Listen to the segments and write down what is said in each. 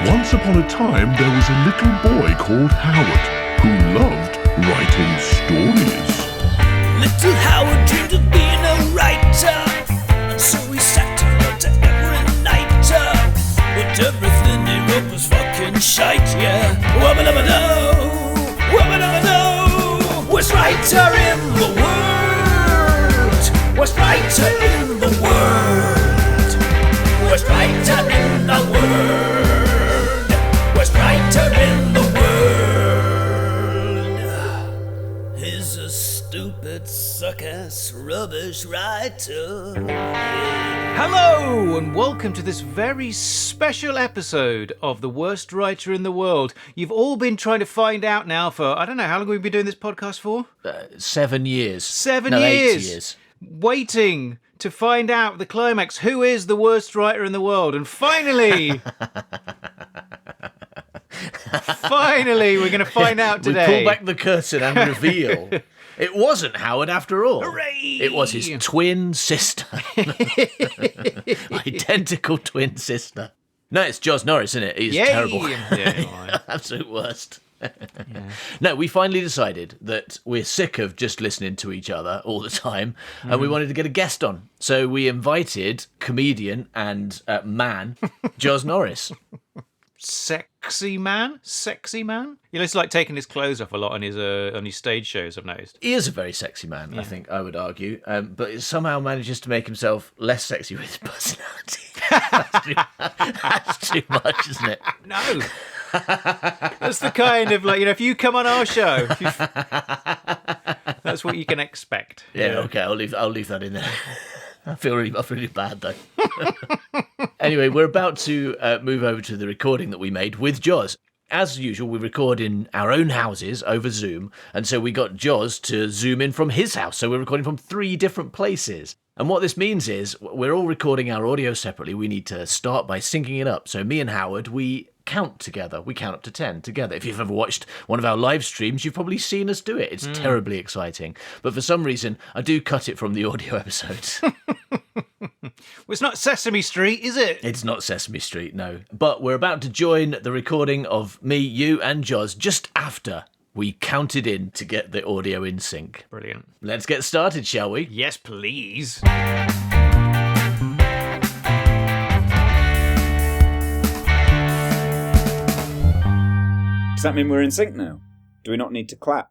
Once upon a time, there was a little boy called Howard who loved writing stories. Little Howard dreamed of being a writer, and so he sat and wrote every night. But everything he wrote was fucking shite, yeah. Wubba-dubba-doo, wubba-dubba-doo. Worst writer in the world. Worst writer in the world. Worst writer in the world. Worst writer in the world. He's a stupid, suck-ass, rubbish writer. Hello and welcome to this very special episode of The Worst Writer in the World. You've all been trying to find out now for, I don't know, how long have we been doing this podcast for? 7 years. 7 no, years. 8 years. Waiting to find out the climax. Who is the worst writer in the world? And finally... Finally, we're going to find out today. We pull back the curtain and reveal it wasn't Howard after all. Hooray! It was his twin sister. Identical twin sister. No, it's Joz Norris, isn't it? He's Yay! terrible. Yeah, Absolute worst. No, we finally decided that we're sick of just listening to each other all the time, and we wanted to get a guest on. So we invited comedian and man Joz Norris. Sexy man? You know, it's like taking his clothes off a lot on his stage shows, I've noticed. He is a very sexy man, I think, I would argue, but it somehow manages to make himself less sexy with his personality. That's too much, isn't it? No. That's the kind of, like, you know, if you come on our show, that's what you can expect. Yeah, okay, I'll leave that in there. I feel really bad, though. Anyway, we're about to move over to the recording that we made with Joz. As usual, we record in our own houses over Zoom, and so we got Joz to zoom in from his house, so we're recording from 3 different places. And what this means is, we're all recording our audio separately. We need to start by syncing it up. So me and Howard, we count together. We count up to 10 together. If you've ever watched one of our live streams, you've probably seen us do it. It's terribly exciting. But for some reason, I do cut it from the audio episodes. Well, it's not Sesame Street, is it? It's not Sesame Street, no. But we're about to join the recording of me, you, and Joz just after we counted in to get the audio in sync. Brilliant. Let's get started, shall we? Yes, please. Does that mean we're in sync now? Do we not need to clap?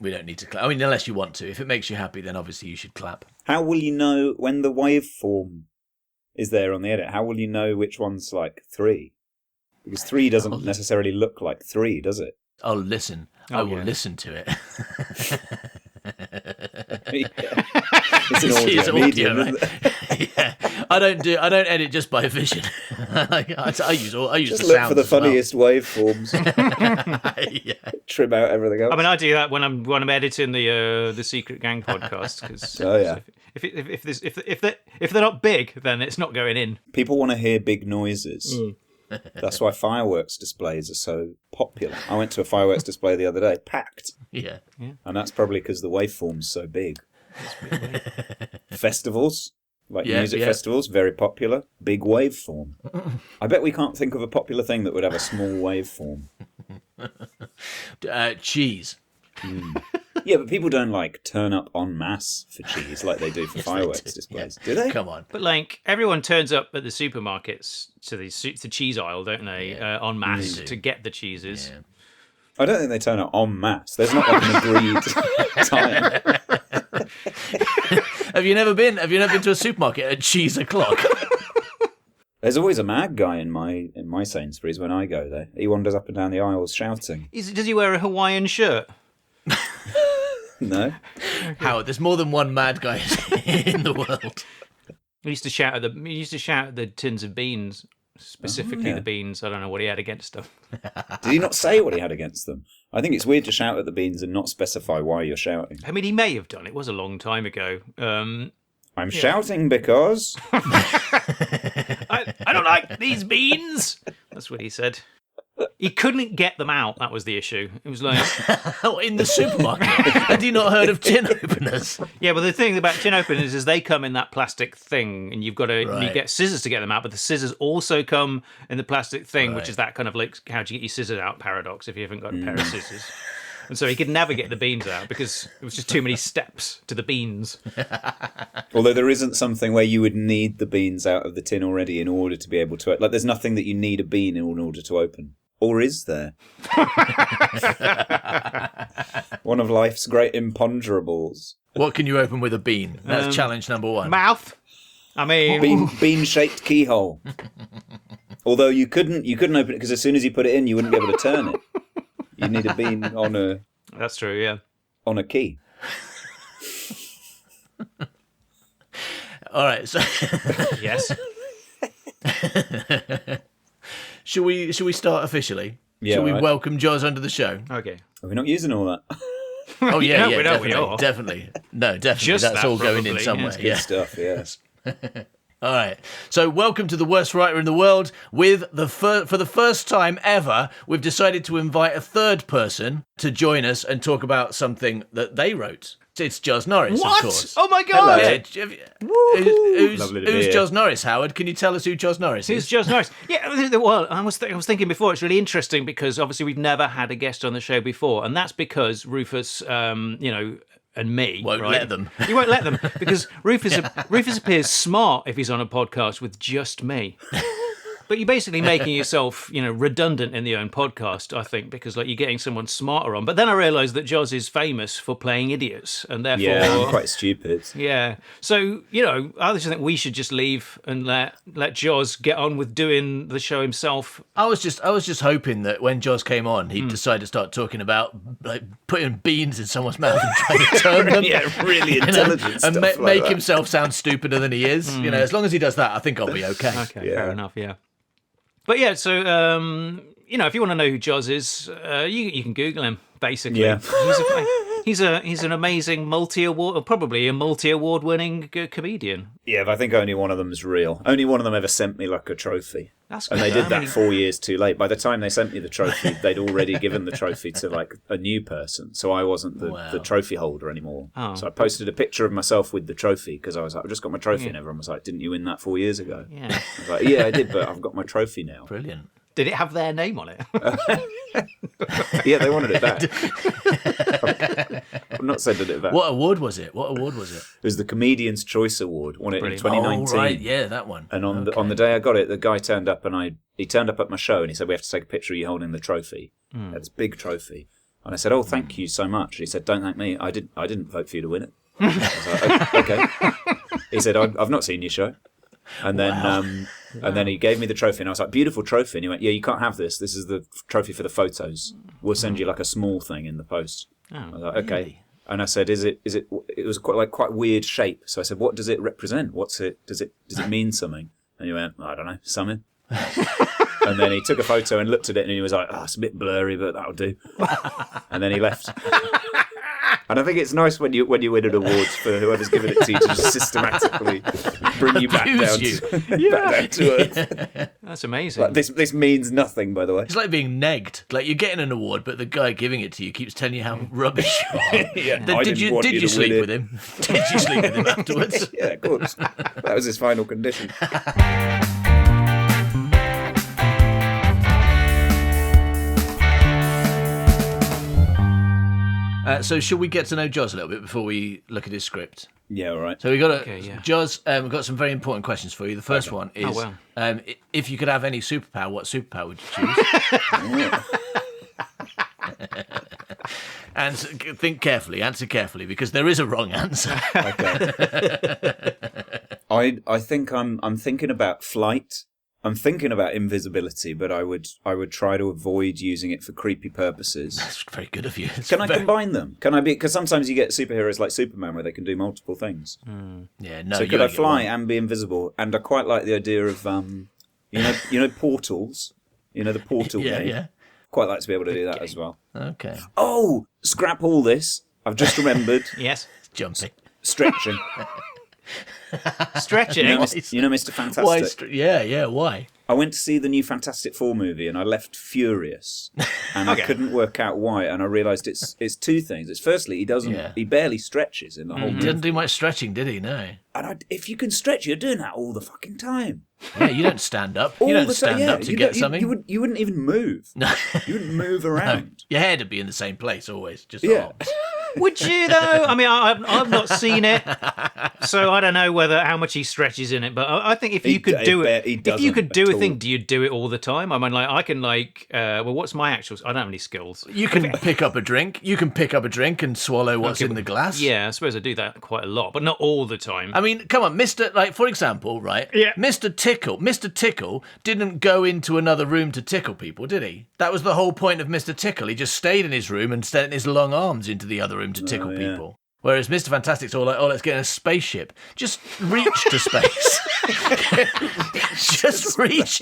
We don't need to clap. I mean, unless you want to. If it makes you happy, then obviously you should clap. How will you know when the waveform is there on the edit? How will you know which one's like 3? Because 3 doesn't necessarily look like 3, does it? I'll listen. I will listen to it. It's an audio medium, right? isn't it? Yeah. I don't edit just by vision. I use Just the look sounds for the as well. funniest waveforms. Yeah. Trim out everything else. I mean, I do that when I'm editing the Secret Gang podcast. Cause, Oh, yeah. If they're not big, then it's not going in. People want to hear big noises. That's why fireworks displays are so popular. I went to a fireworks display the other day, packed. Yeah. And that's probably because the waveform's so big. Festivals, like music festivals, very popular. Big waveform. I bet we can't think of a popular thing that would have a small waveform. Cheese. Yeah, but people don't like turn up en masse for cheese like they do for fireworks displays, do they? Come on. But like everyone turns up at the supermarkets to the cheese aisle, don't they? En masse to get the cheeses. Yeah. I don't think they turn up en masse. There's not like an agreed time. Have you never been to a supermarket at cheese o'clock? There's always a mad guy in my Sainsbury's when I go there. He wanders up and down the aisles shouting. Does he wear a Hawaiian shirt? No. Howard, there's more than one mad guy in the world. He used to shout at the tins of beans, specifically the beans. I don't know what he had against them. Did he not say what he had against them? I think it's weird to shout at the beans and not specify why you're shouting. I mean, he may have done. It was a long time ago. I'm shouting because... I don't like these beans. That's what he said. He couldn't get them out. That was the issue. It was like, In the supermarket. Had you not heard of tin openers? yeah, but the thing about tin openers is they come in that plastic thing, and you've got to you get scissors to get them out. But the scissors also come in the plastic thing, which is that kind of like how do you get your scissors out paradox if you haven't got a pair of scissors. And so he could never get the beans out because it was just too many steps to the beans. Although there isn't something where you would need the beans out of the tin already in order to be able to... Like, there's nothing that you need a bean in order to open. Or is there? One of life's great imponderables. What can you open with a bean? That's challenge number 1. Mouth. I mean... Bean-shaped keyhole. Although you couldn't open it because as soon as you put it in, you wouldn't be able to turn it. You need a bean on a... That's true, yeah. On a key. All right, so... Yes. Should we start officially? Yeah, Shall we right. welcome Joz onto the show? Okay. Are we not using all that? Oh, yeah, we know definitely, we are. definitely. No, definitely. Just That's that, all going in probably, somewhere. yeah. Good stuff, yes. All right. So welcome to the worst writer in the world. With for the first time ever, we've decided to invite a third person to join us and talk about something that they wrote. It's Joz Norris, What? of course. Oh my God! Who's Lovely to be here. Joz Norris, Howard? Can you tell us who Joz Norris Who's is? Joz Norris? Yeah, well, I was thinking before, it's really interesting because obviously we've never had a guest on the show before, and that's because Rufus, and me Won't right? let them. He won't let them because Rufus appears smart if he's on a podcast with just me. But you're basically making yourself, redundant in the own podcast, I think, because like you're getting someone smarter on. But then I realised that Joz is famous for playing idiots, and therefore, Yeah, I'm quite stupid. yeah. So I just think we should just leave and let Joz get on with doing the show himself. I was just hoping that when Joz came on, he'd decide to start talking about like putting beans in someone's mouth and trying to turn them. Yeah, really intelligent and stuff like make that. himself sound stupider than he is. As long as he does that, I think I'll be okay. Okay, Yeah. fair enough. Yeah. But yeah, so if you want to know who Joz is, you can Google him. Basically, Yeah. he's an amazing probably a multi-award winning comedian. Yeah, but I think only one of them is real. Only one of them ever sent me like a trophy. That's And good, they did I that mean- 4 years too late. By the time they sent me the trophy, they'd already given the trophy to like a new person. So I wasn't the trophy holder anymore. Oh. So I posted a picture of myself with the trophy because I was like, I've just got my trophy. And everyone was like, didn't you win that 4 years ago? Yeah. I was like, yeah, I did, but I've got my trophy now. Brilliant. Did it have their name on it? Yeah, they wanted it back. I'm not sending it back. What award was it? It It was the Comedian's Choice Award. Won it Brilliant. in 2019. Oh, right, yeah, that one. And on the day I got it, the guy turned up he turned up at my show and he said, we have to take a picture of you holding the trophy. It's a big trophy. And I said, oh, thank you so much. He said, don't thank me. I didn't vote for you to win it. I was like, okay. He said, I've not seen your show. And then and then he gave me the trophy and I was like, beautiful trophy. And he went, yeah, you can't have this. This is the trophy for the photos. We'll send you like a small thing in the post. I was like, okay. Really? And I said, it was quite weird shape. So I said, what does it represent? Does it mean something? And he went, I don't know, something. And then he took a photo and looked at it and he was like, it's a bit blurry, but that'll do. And then he left. And I think it's nice when you win an award for whoever's given it to you to just systematically bring you back Abuse down, you. back down to earth. That's amazing. Like, this means nothing, by the way. It's like being negged. Like you're getting an award, but the guy giving it to you keeps telling you how rubbish you are. Yeah, Then I did didn't want you to sleep win with it. him? Did you sleep with him afterwards? Yeah, of course. That was his final condition. So should we get to know Joz a little bit before we look at his script? Yeah, all right. So we got yeah. Joz, we've got some very important questions for you. The first one is, wow. If you could have any superpower, what superpower would you choose? And think carefully, answer carefully, because there is a wrong answer. Okay. I think I'm thinking about flight. I'm thinking about invisibility, but I would try to avoid using it for creepy purposes. That's very good of you. Can I combine them? Can I be? Because sometimes you get superheroes like Superman where they can do multiple things. Yeah, no. So you could I only get fly one. and be invisible? And I quite like the idea of you know portals. You know the portal Yeah, game. yeah. Quite like to be able to do that as well. Okay. Oh, scrap all this. I've just remembered Yes. Jumping. stretching. Stretching. You know Mr. Fantastic? Why? Why? I went to see the new Fantastic Four movie and I left furious, and I couldn't work out why. And I realised it's two things. It's firstly he barely stretches in the whole He movie. didn't do much stretching, did he? No. And if you can stretch, you're doing that all the fucking time. Yeah, you don't stand up. All You don't the time, stand up to get something. You wouldn't even move. No. You wouldn't move around. Your head would be in the same place always. Just Yeah. Would you though? I mean, I've not seen it, so I don't know how much he stretches in it. But I think if you could do it, if you could do a thing, do you do it all the time? I mean, like I can well, what's my actual? I don't have any skills. You can pick up a drink. You can pick up a drink and swallow what's in the glass. Yeah, I suppose I do that quite a lot, but not all the time. I mean, come on, Mr. Like, for example, right? Yeah. Mr. Tickle didn't go into another room to tickle people, did he? That was the whole point of Mr. Tickle. He just stayed in his room and sent his long arms into the other room to tickle people. Whereas Mr. Fantastic's all like, oh, let's get in a spaceship. Just reach to space. Just reach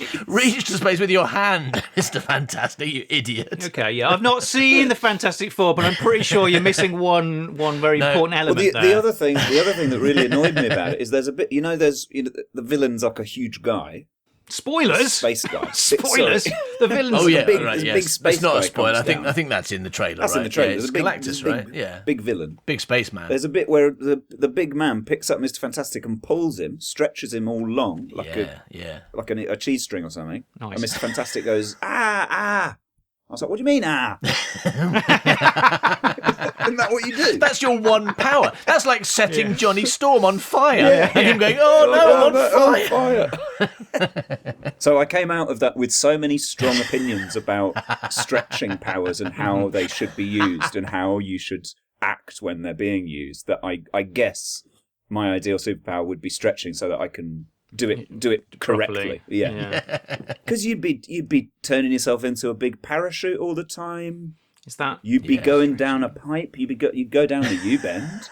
to space with your hand, Mr. Fantastic, you idiot. Okay, yeah, I've not seen the Fantastic Four, but I'm pretty sure you're missing one very important element there. The other thing that really annoyed me about it is there's a bit, the villain's like a huge guy. Spoilers? Space guy. Spoilers? The villain's big space It's not guy a spoiler. I comes think that's in the trailer. That's right? in the trailer. Yeah, it's There's Galactus, right? Yeah. Big villain. Big spaceman. There's a bit where the big man picks up Mr. Fantastic and pulls him, stretches him all long, like a cheese string or something. Nice. And Mr. Fantastic goes, ah. I was like, what do you mean, ah? Isn't that what you do? That's your one power. That's like setting Johnny Storm on fire. And him going, oh, no, I'm on fire. So I came out of that with so many strong opinions about stretching powers and how they should be used and how you should act when they're being used that I guess my ideal superpower would be stretching so that I can do it correctly. Properly. Yeah. Because you'd be turning yourself into a big parachute all the time. Is that? You'd be going down a pipe. You'd go down the U-bend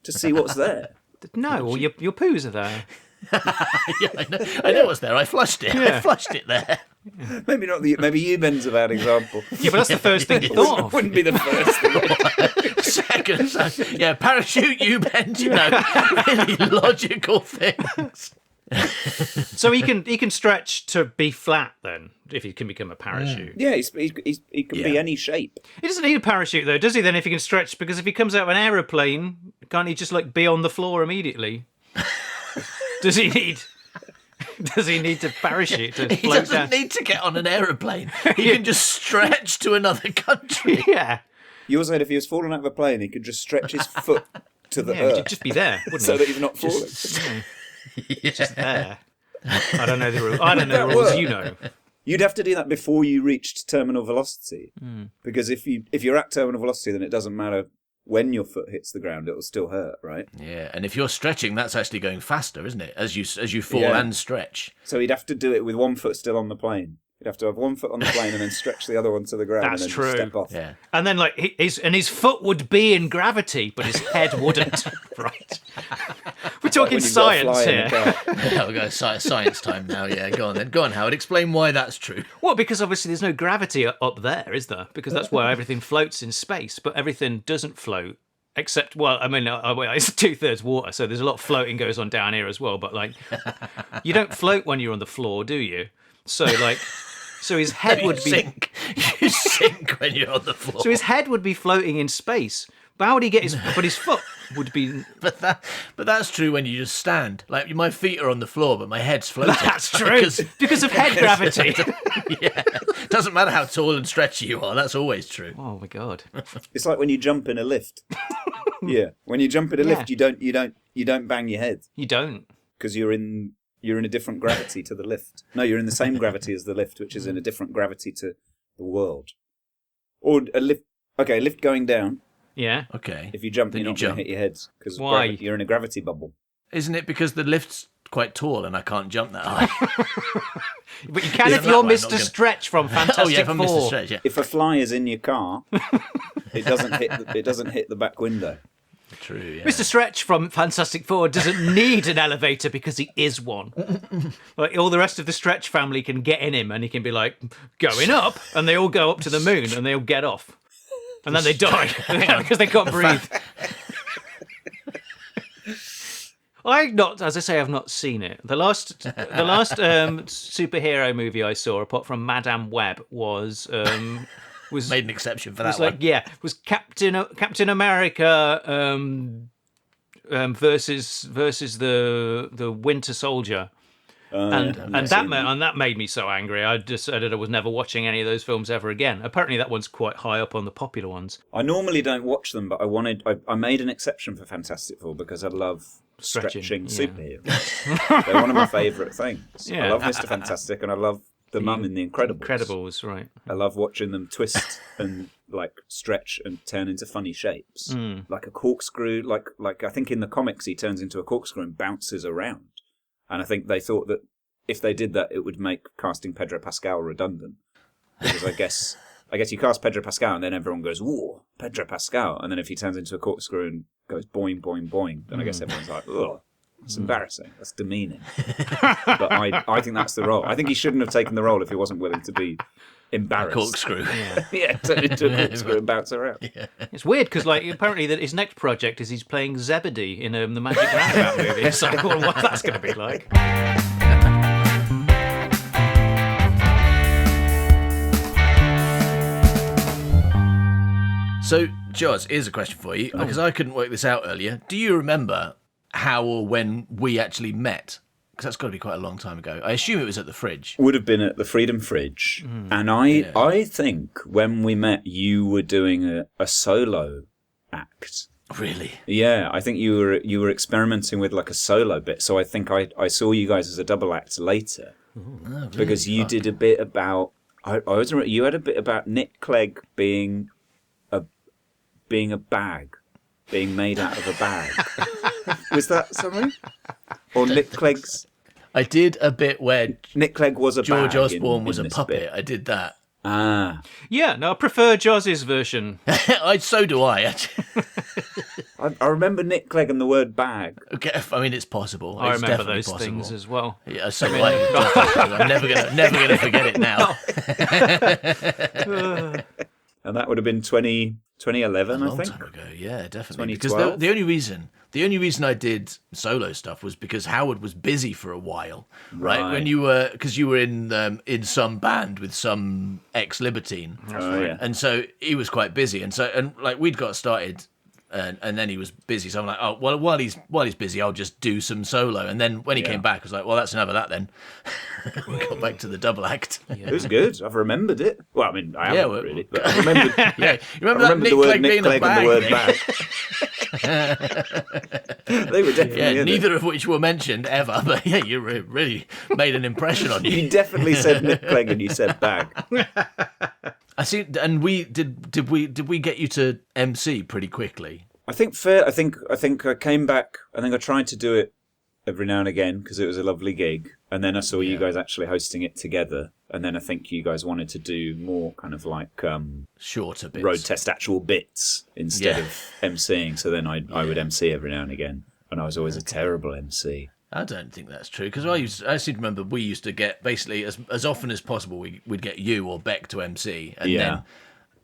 to see what's there. No, well, your poos are there. I know what's there. I flushed it. Yeah. I flushed it there. Maybe not. Maybe U-bend's a bad example. Yeah, but that's the first thing you thought of. Wouldn't be the first thing. Second, parachute, U-bend, really logical things. So he can stretch to be flat then, if he can become a parachute. Yeah, he can be any shape. He doesn't need a parachute though, does he? Then if he can stretch, because if he comes out of an aeroplane, can't he just like be on the floor immediately? Does he need to parachute to He float doesn't down? need to get on an aeroplane. He can just stretch to another country. Yeah. You also said if he was falling out of a plane, he could just stretch his foot to the Yeah, earth he'd just be there, wouldn't so he? that he's not falling. Just there. I don't know the rules. I don't know the rules. You know. You'd have to do that before you reached terminal velocity, because if you're at terminal velocity, then it doesn't matter when your foot hits the ground; it will still hurt, right? Yeah, and if you're stretching, that's actually going faster, isn't it? As you fall and stretch. So he'd have to do it with one foot still on the plane. You'd have to have one foot on the plane and then stretch the other one to the ground That's and then true. just step off. Yeah. And then like his foot would be in gravity, but his head wouldn't. Right. We're talking When you've got to science fly in here. a car. Yeah, we'll go science time now. Yeah, go on then. Go on, Howard. Explain why that's true. Well, because obviously there's no gravity up there, is there? Because that's where everything floats in space, but everything doesn't float. Except, well, I mean, it's 2/3 water, so there's a lot of floating goes on down here as well. But like, you don't float when you're on the floor, do you? So like, so his head would be sink. You sink when you're on the floor. So his head would be floating in space. But how would he get his? But his foot would be. But that's true when you just stand. Like my feet are on the floor, but my head's floating. That's true because of head gravity. Yeah, doesn't matter how tall and stretchy you are. That's always true. Oh my god! It's like when you jump in a lift. Yeah, when you jump in a lift, you don't bang your head You don't. because you're in a different gravity to the lift. No, you're in the same gravity as the lift, which is in a different gravity to the world. Or a lift. Okay, a lift going down. Yeah. Okay. If you jump, Then you're you not going jump. to hit your head because Why? you're in a gravity bubble. Isn't it because the lift's quite tall and I can't jump that high? But you can Isn't if that you're why I'm Mr. not gonna- Stretch from Fantastic Oh yeah, if I'm Four. Mr. Stretch, yeah. If a fly is in your car, it doesn't hit the back window. True, yeah. Mr. Stretch from Fantastic Four doesn't need an elevator because he is one. Like all the rest of the Stretch family can get in him, and he can be like going up, and they all go up to the moon, and they all get off, and then they die because they can't breathe. As I say, I've not seen it. The last superhero movie I saw, apart from Madame Web, was Made an exception for that like, one. yeah, was Captain America versus the Winter Soldier. And that made me so angry. I decided I was never watching any of those films ever again. Apparently, that one's quite high up on the popular ones. I normally don't watch them, but I made an exception for Fantastic Four because I love stretching superheroes. They're one of my favourite things. Yeah. I love Mr. Fantastic, and I love the mum in The Incredibles. Incredibles, right? I love watching them twist and like stretch and turn into funny shapes, like a corkscrew. Like I think in the comics he turns into a corkscrew and bounces around. And I think they thought that if they did that, it would make casting Pedro Pascal redundant. Because I guess you cast Pedro Pascal and then everyone goes, "Whoa, Pedro Pascal!" And then if he turns into a corkscrew and goes boing boing boing, then I guess everyone's like, "Oh, that's embarrassing. That's demeaning." But I think that's the role. I think he shouldn't have taken the role if he wasn't willing to be embarrassed. A corkscrew. Yeah, turn into a corkscrew and bounce around. Yeah. It's weird because, like, apparently that his next project is he's playing Zebedee in the Magic Roundabout movie. It's like, well, what that's going to be like. So, Joz, here's a question for you, because I couldn't work this out earlier. Do you remember how or when we actually met? Because that's got to be quite a long time ago. I assume it was at the Fridge. Would have been at the Freedom Fridge. And I think when we met, you were doing a solo act. Really? Yeah, I think you were experimenting with like a solo bit. So I think I saw you guys as a double act later. Really? Because you did a bit about... you had a bit about Nick Clegg being a bag, being made out of a bag. Was that something? Or Nick Clegg's... I did a bit where Nick Clegg was a George bag Osborne was in a this puppet. bit. I did that. Ah. Yeah, no, I prefer Joz's version. So do I, actually. I remember Nick Clegg and the word bag. Okay, I mean, it's possible. I It's remember definitely those possible. things as well. Yeah, so do I. I'm never gonna forget it now. And that would have been 2011, A I long think. time ago, yeah, definitely. 2012? Because the only reason I did solo stuff was because Howard was busy for a while, right? When you were, because you were in some band with some ex-libertine, Yeah. and so he was quite busy, and like we'd got started. And then he was busy, so I'm like, oh well, while he's busy, I'll just do some solo. And then when he came back, I was like, well, that's enough of that then. We got back to the double act. It was good. I've remembered it. Well, I mean, I haven't really, but I remembered. Yeah, you remember that Nick the word Clegg Nick being Clegg a and the word bag? bag. They were definitely in it. Neither of which were mentioned ever, but yeah, you really made an impression on You you. definitely said Nick Clegg and you said bag. I see, and we did we get you to MC pretty quickly? I think I came back. I think I tried to do it every now and again because it was a lovely gig, and then I saw you guys actually hosting it together, and then I think you guys wanted to do more kind of like Shorter bits. road test actual bits instead of MCing. So then I would MC every now and again, and I was always a terrible MC. I don't think that's true because I seem to remember we used to get basically as often as possible we'd get you or Beck to MC, and then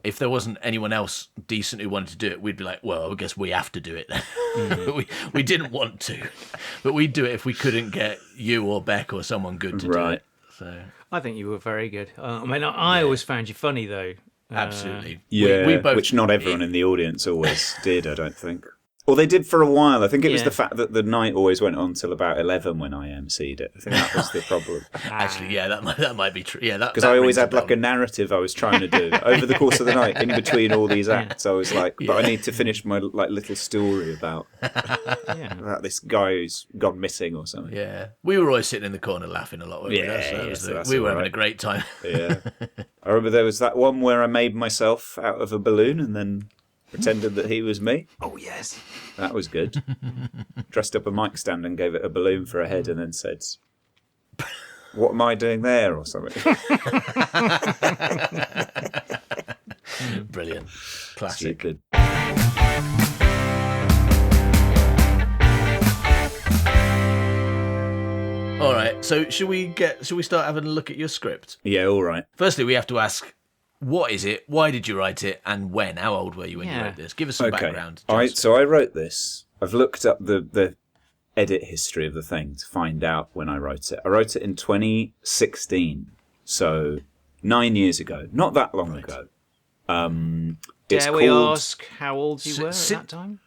if there wasn't anyone else decent who wanted to do it, we'd be like, well, I guess we have to do it then. we didn't want to, but we'd do it if we couldn't get you or Beck or someone good to do it. So I think you were very good. I mean, I always found you funny though. Absolutely. Yeah, we both, which not everyone in the audience always did, I don't think. Well, they did for a while. I think it was the fact that the night always went on till about 11 when I MC'd it. I think that was the problem. Actually, yeah, that might be true. Yeah, because I always had like a narrative I was trying to do over the course of the night. In between all these acts, I was like, but I need to finish my like little story about this guy who's gone missing or something. Yeah, we were always sitting in the corner laughing a lot. Weren't we? So we were having a great time. Yeah, I remember there was that one where I made myself out of a balloon and then pretended that he was me. Oh yes, that was good. Dressed up a mic stand and gave it a balloon for a head and then said, "What am I doing there?" or something. Brilliant, classic. Stupid. All right, so should we start having a look at your script? Yeah, all right. Firstly, we have to ask, what is it? Why did you write it? And when? How old were you when you wrote this? Give us some background. So I wrote this. I've looked up the edit history of the thing to find out when I wrote it. I wrote it in 2016, so 9 years ago. Not that long ago. Dare we ask how old you were at that time?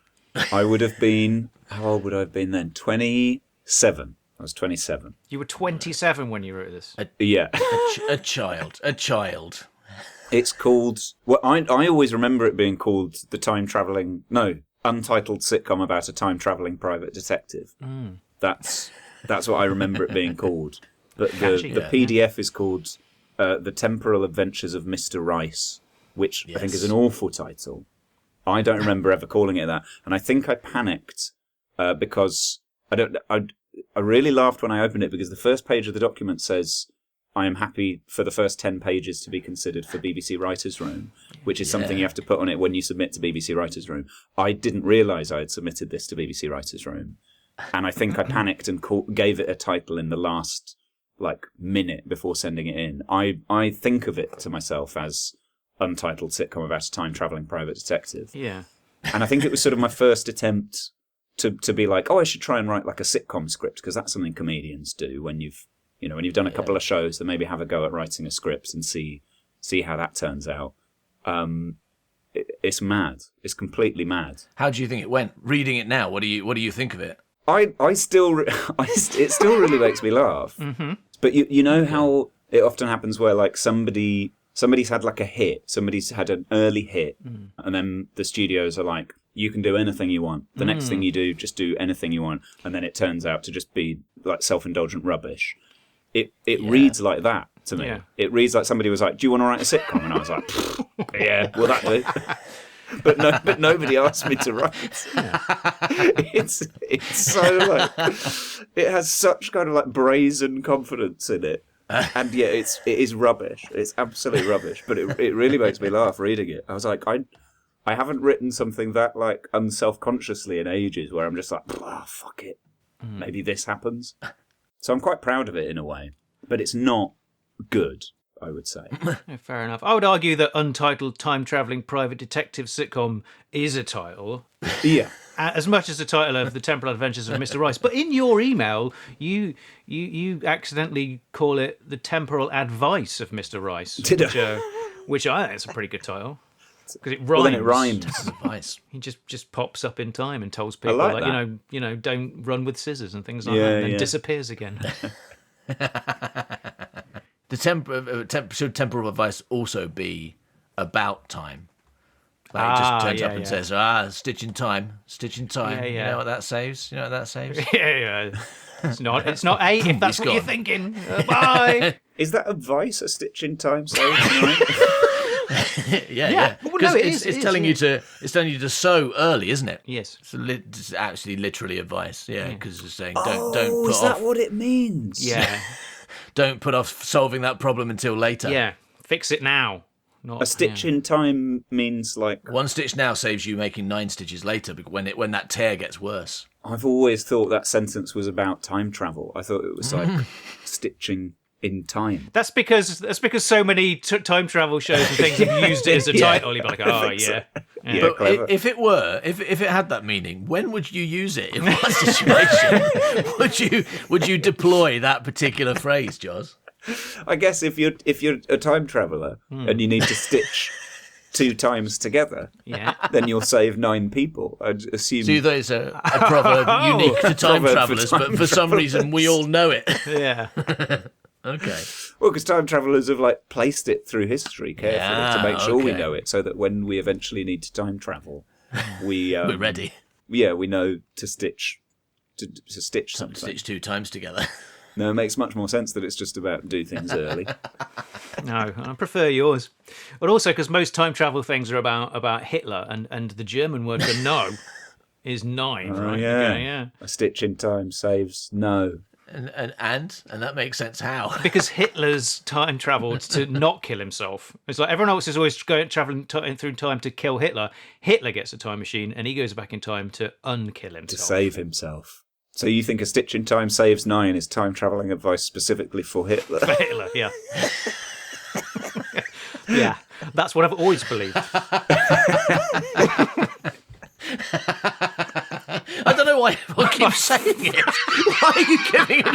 I would have been... How old would I have been then? 27. I was 27. You were 27 when you wrote this? Yeah. A child. It's called... Well, I always remember it being called the time-travelling... No, Untitled Sitcom about a time-travelling private detective. That's what I remember it being called. But the PDF is called The Temporal Adventures of Mr. Rice, which I think is an awful title. I don't remember ever calling it that. And I think I panicked because I really laughed when I opened it, because the first page of the document says, I am happy for the first 10 pages to be considered for BBC Writers' Room, which is something you have to put on it when you submit to BBC Writers' Room. I didn't realise I had submitted this to BBC Writers' Room. And I think I panicked and gave it a title in the last minute before sending it in. I think of it to myself as Untitled Sitcom about a time-travelling private detective. Yeah. And I think it was sort of my first attempt to be like, I should try and write like a sitcom script, because that's something comedians do when you've done a couple of shows, then maybe have a go at writing a script and see how that turns out. It's mad. It's completely mad. How do you think it went? Reading it now, what do you think of it? It still really makes me laugh. Mm-hmm. But you know how it often happens where like somebody's had like a hit, somebody's had an early hit, and then the studios are like, you can do anything you want. The next thing you do, just do anything you want, and then it turns out to just be like self-indulgent rubbish. It reads like that to me. Yeah. It reads like somebody was like, do you want to write a sitcom? And I was like, yeah, will that do? But nobody asked me to write. Yeah. It's so like, it has such kind of like brazen confidence in it. And yeah, it is rubbish. It's absolute rubbish. But it really makes me laugh reading it. I was like, I haven't written something that like unself-consciously in ages, where I'm just like, fuck it. Maybe this happens. So I'm quite proud of it in a way, but it's not good, I would say. Fair enough. I would argue that Untitled Time-Travelling Private Detective Sitcom is a title. Yeah. As much as the title of The Temporal Adventures of Mr. Rice. But in your email, you accidentally call it The Temporal Advice of Mr. Rice. Did I? Which I think is a pretty good title. Because it rhymes. Well, then it rhymes. Advice. He just pops up in time and tells people, like that. you know, don't run with scissors and things like that, and then disappears again. Should temporal advice also be about time? Like it just turns up and says, stitch in time. Yeah. You know what that saves? Yeah. It's not 8 if that's what you're thinking. Bye. Is that advice, a stitch in time save? Yeah. Well, no, it's telling you to sew early, isn't it? Yes. It's actually literally advice. Yeah, because it's saying don't put off. Is that what it means? Yeah. Don't put off solving that problem until later. Yeah. Fix it now. A stitch in time means like 1 stitch now saves you making 9 stitches later when that tear gets worse. I've always thought that sentence was about time travel. I thought it was like stitching in time. That's because so many time travel shows and things have used it as a title. You'd be like, oh yeah. But if it had that meaning, when would you use it? In what situation would you deploy that particular phrase, Joz? I guess if you're a time traveller and you need to stitch 2 times together, then you'll save 9 people. I'd assume. So that is a proverb unique to time travellers, but for some reason we all know it. Yeah. Okay. Well, because time travellers have like placed it through history carefully to make sure we know it, so that when we eventually need to time travel, we're ready. Yeah, we know to stitch something. Stitch 2 times together. No, it makes much more sense that it's just about do things early. No, I prefer yours. But also because most time travel things are about Hitler, and the German word for no is 9, right? Yeah. A stitch in time saves no. And that makes sense. How? Because Hitler's time travelled to not kill himself. It's like everyone else is always travelling through time to kill Hitler. Hitler gets a time machine and he goes back in time to unkill himself. To save himself. So you think a stitch in time saves 9 is time travelling advice specifically for Hitler? For Hitler, yeah. Yeah, that's what I've always believed. I don't know why. What keep saying it? Why are you giving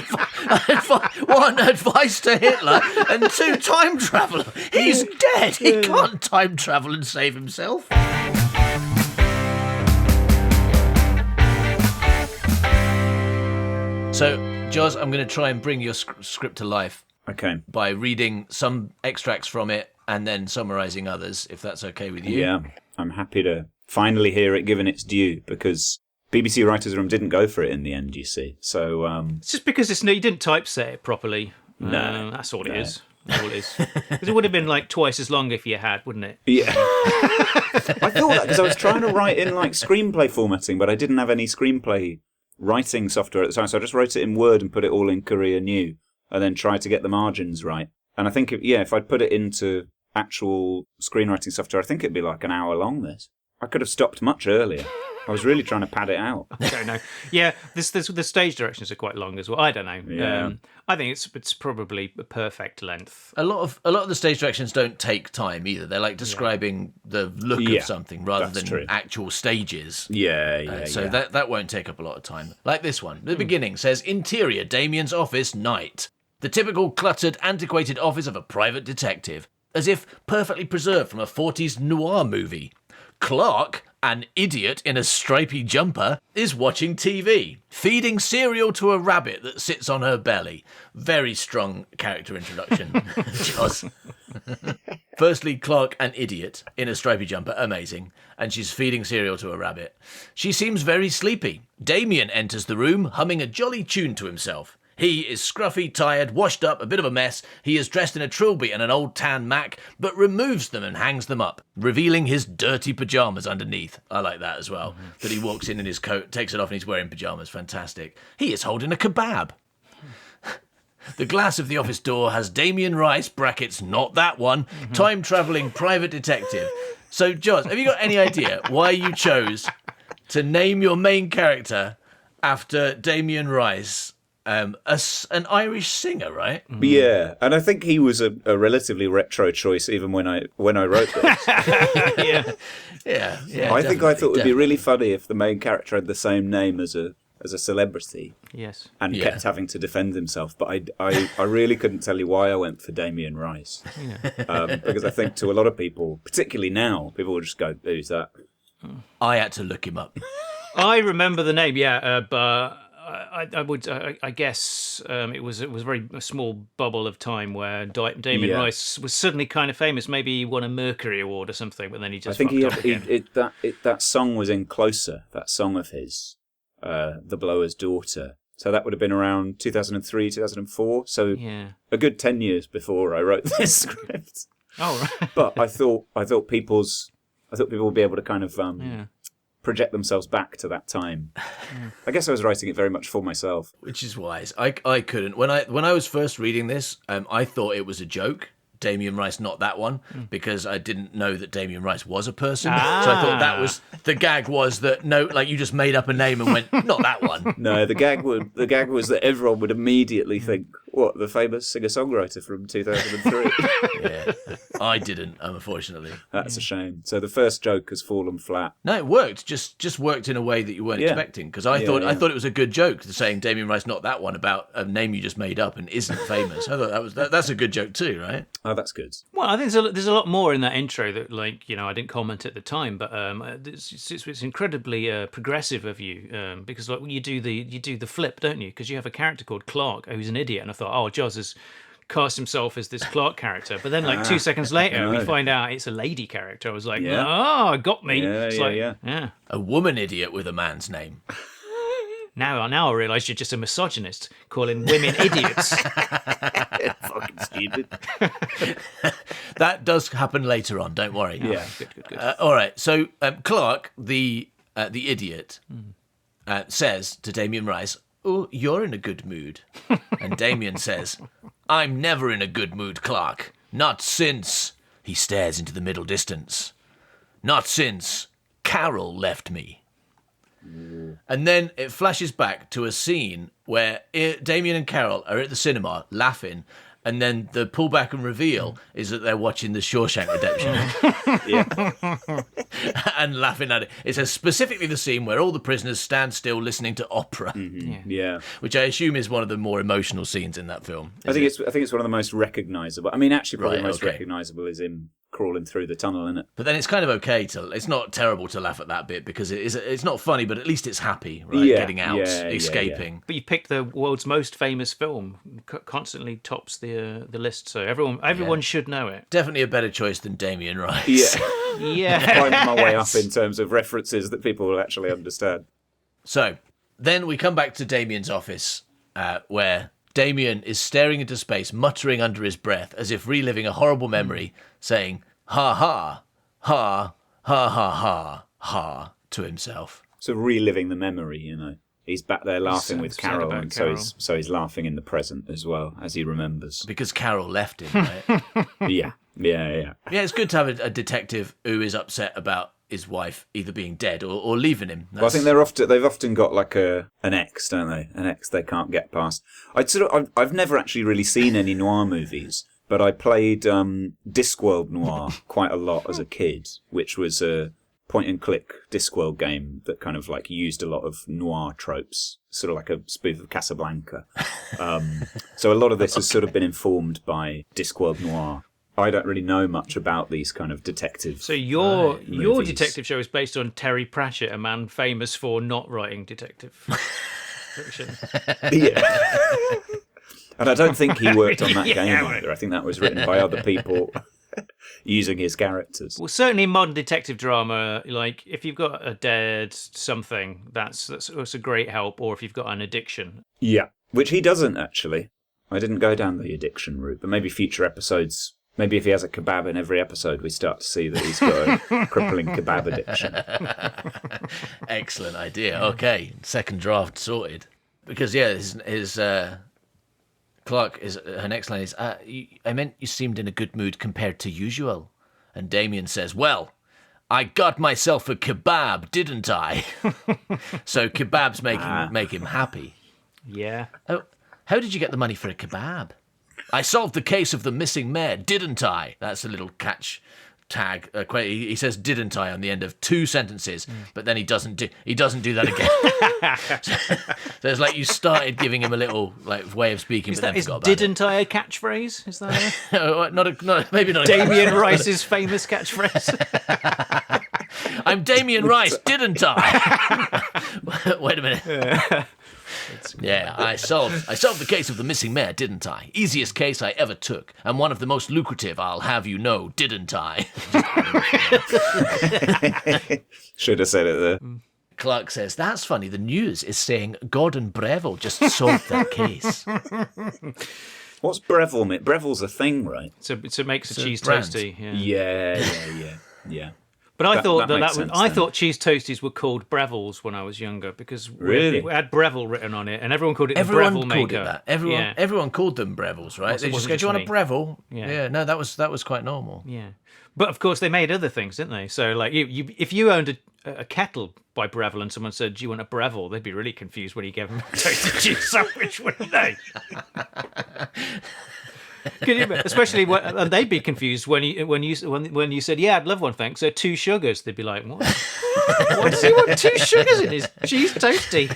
advice to Hitler and 2, time travel? He's dead. He can't time travel and save himself. So, Joz, I'm going to try and bring your script to life. Okay. By reading some extracts from it and then summarising others, if that's okay with you. Yeah, I'm happy to finally hear it given its due, because BBC Writers' Room didn't go for it in the end, you see. So it's just because you didn't typeset it properly. No. That's all it is. All it is. Because it would have been like twice as long if you had, wouldn't it? Yeah. I thought that because I was trying to write in like screenplay formatting, but I didn't have any screenplay writing software at the time, so I just wrote it in Word and put it all in Korea New, and then tried to get the margins right. And I think, if I'd put it into actual screenwriting software, I think it'd be like an hour long, this. I could have stopped much earlier. I was really trying to pad it out. I don't know. Yeah, the stage directions are quite long as well. I don't know. Yeah. I think it's probably a perfect length. A lot of the stage directions don't take time either. They're like describing the look of something rather than actual stages. So that won't take up a lot of time. Like this one. The beginning says, interior, Damien's office, night. The typical cluttered, antiquated office of a private detective. As if perfectly preserved from a 40s noir movie. Clark, an idiot in a stripy jumper, is watching TV, feeding cereal to a rabbit that sits on her belly. Very strong character introduction, Joz. Firstly, Clark, an idiot in a stripy jumper, amazing, and she's feeding cereal to a rabbit. She seems very sleepy. Damien enters the room, humming a jolly tune to himself. He is scruffy, tired, washed up, a bit of a mess. He is dressed in a trilby and an old tan Mac, but removes them and hangs them up, revealing his dirty pyjamas underneath. I like that as well. That he walks in his coat, takes it off, and he's wearing pyjamas. Fantastic. He is holding a kebab. The glass of the office door has Damien Rice, brackets, not that one, time-travelling private detective. So, Joz, have you got any idea why you chose to name your main character after Damien Rice? An Irish singer, right? Yeah, and I think he was a relatively retro choice even when I wrote this. Yeah. I think I thought it would be really funny if the main character had the same name as a celebrity. Yes. And kept having to defend himself. But I really couldn't tell you why I went for Damien Rice. Because I think to a lot of people, particularly now, people will just go, who's that? I had to look him up. I remember the name, but I guess it was a very small bubble of time where Damien Rice was suddenly kind of famous. Maybe he won a Mercury Award or something, but then he just. I think that song was in Closer. That song of his, The Blower's Daughter. So that would have been around 2003, 2004. So a good 10 years before I wrote this script. Oh right. But I thought people would be able to kind of project themselves back to that time. I guess I was writing it very much for myself, which is wise. I couldn't when I was first reading this. I thought it was a joke. Damien Rice, not that one, because I didn't know that Damien Rice was a person. So I thought that was the gag was that you just made up a name and went not that one. No, the gag was that everyone would immediately think, what, the famous singer-songwriter from 2003? Yeah, I didn't, unfortunately. That's a shame. So the first joke has fallen flat. No, it worked. Just worked in a way that you weren't expecting. Because I thought it was a good joke, saying Damien Rice, not that one, about a name you just made up and isn't famous. I thought that's a good joke too, right? Oh, that's good. Well, I think there's a lot more in that intro that, I didn't comment at the time, but it's incredibly progressive of you because you do the flip, don't you? Because you have a character called Clark who's an idiot, and I thought, Joz has cast himself as this Clark character, but then 2 seconds later we find out it's a lady character. I was like, got me. Yeah. A woman idiot with a man's name. Now I realise you're just a misogynist, calling women idiots. Fucking stupid. That does happen later on. Don't worry. Yeah, good. All right. So Clark, the idiot, says to Damien Rice, "Oh, you're in a good mood," and Damien says, "I'm never in a good mood, Clark. Not since." He stares into the middle distance. "Not since Carol left me." And then it flashes back to a scene where Damien and Carol are at the cinema laughing, And then the pullback and reveal is that they're watching The Shawshank Redemption and laughing at it. It says specifically the scene where all the prisoners stand still listening to opera, which I assume is one of the more emotional scenes in that film. I think it's one of the most recognisable. I mean, actually, probably the most recognisable is him crawling through the tunnel, isn't it? But then it's kind of okay it's not terrible to laugh at that bit because it's not funny, but at least it's happy, right? Getting out, escaping. But you picked the world's most famous film, constantly tops the list, so everyone should know it. Definitely a better choice than Damien Rice. Yeah. Climbing my way up in terms of references that people will actually understand. So then we come back to Damien's office, where Damien is staring into space, muttering under his breath as if reliving a horrible memory, saying, ha ha, ha, ha ha ha, ha, to himself. So reliving the memory, you know. He's back there laughing with Carol, and Carol. So he's laughing in the present as well, as he remembers. Because Carol left him, right? Yeah, it's good to have a detective who is upset about his wife either being dead or leaving him. Well, I think they've often got like an ex, don't they? An ex they can't get past. I've never actually really seen any noir movies, but I played Discworld Noir quite a lot as a kid, which was a point-and-click Discworld game that kind of like used a lot of noir tropes, sort of like a spoof of Casablanca. So a lot of this has sort of been informed by Discworld Noir. I don't really know much about these kind of detective. So your movies. detective show is based on Terry Pratchett, a man famous for not writing detective fiction. Yeah. And I don't think he worked on that game either. I think that was written by other people using his characters. Well, certainly in modern detective drama, like if you've got a dead something, that's a great help. Or if you've got an addiction. Yeah, which he doesn't actually. I didn't go down the addiction route, but maybe future episodes. Maybe if he has a kebab in every episode, we start to see that he's got a crippling kebab addiction. Excellent idea. Okay, second draft sorted. Because his Clark is her next line is, I meant you seemed in a good mood compared to usual. And Damien says, well, I got myself a kebab, didn't I? So kebabs make him happy. Yeah. Oh, how did you get the money for a kebab? I solved the case of the missing mare, didn't I? That's a little catch tag. He says "didn't I" on the end of two sentences, but then he doesn't do that again. So it's like you started giving him a little like way of speaking, but then forgot about "didn't I" a catchphrase? Is that maybe not Damien Rice's famous catchphrase? I'm Damien Rice, didn't I? Wait a minute. Yeah, I solved the case of the missing mare, didn't I? Easiest case I ever took, and one of the most lucrative, I'll have you know, didn't I? Should have said it there. Clark says, that's funny, the news is saying Gordon Breville just solved that case. What's Breville mean? Breville's a thing, right? So it makes a cheese brand. toasty. Yeah. But I thought I thought cheese toasties were called Breville's when I was younger because Really? we had Breville written on it, and everyone called it the Everyone Breville called maker. it that. Everyone called them Brevilles, right? So it They just wasn't go, do you want me. a Breville? Yeah. No, that was quite normal. Yeah, but of course they made other things, didn't they? So like if you owned a kettle by Breville and someone said, "Do you want a Breville?" They'd be really confused when you gave them a toasted cheese sandwich, wouldn't they? Especially and they'd be confused when you said, "Yeah, I'd love one, thanks." So 2 sugars, they'd be like, "What? Why does he want 2 sugars in his cheese toasty?"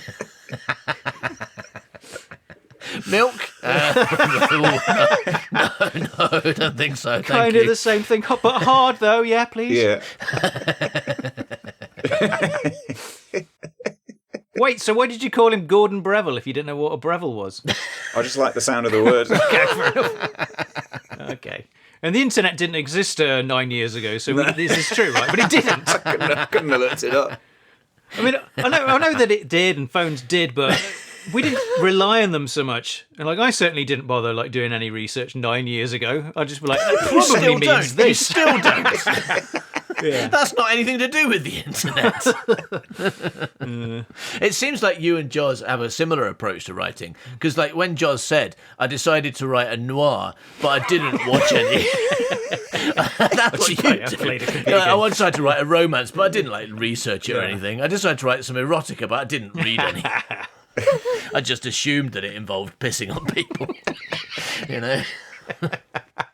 Milk? No, I don't think so. Kind of the same thing, but hard though. Yeah, please. Yeah. Wait, so why did you call him Gordon Breville if you didn't know what a Breville was? I just like the sound of the word. Okay. And the internet didn't exist 9 years ago, so this is true, right? But it didn't. Couldn't have looked it up. I mean, I know that it did and phones did, but we didn't rely on them so much. And like, I certainly didn't bother like doing any research 9 years ago. I'd just be like, that probably means You this. still don't. That's not anything to do with the internet. It seems like you and Joz have a similar approach to writing. Because like when Joz said, I decided to write a noir, but I didn't watch any. That's what you I do. played a computer Yeah, I game. once tried to write a romance, but I didn't like research it or anything. I just tried to write some erotica, but I didn't read any. I just assumed that it involved pissing on people. You know?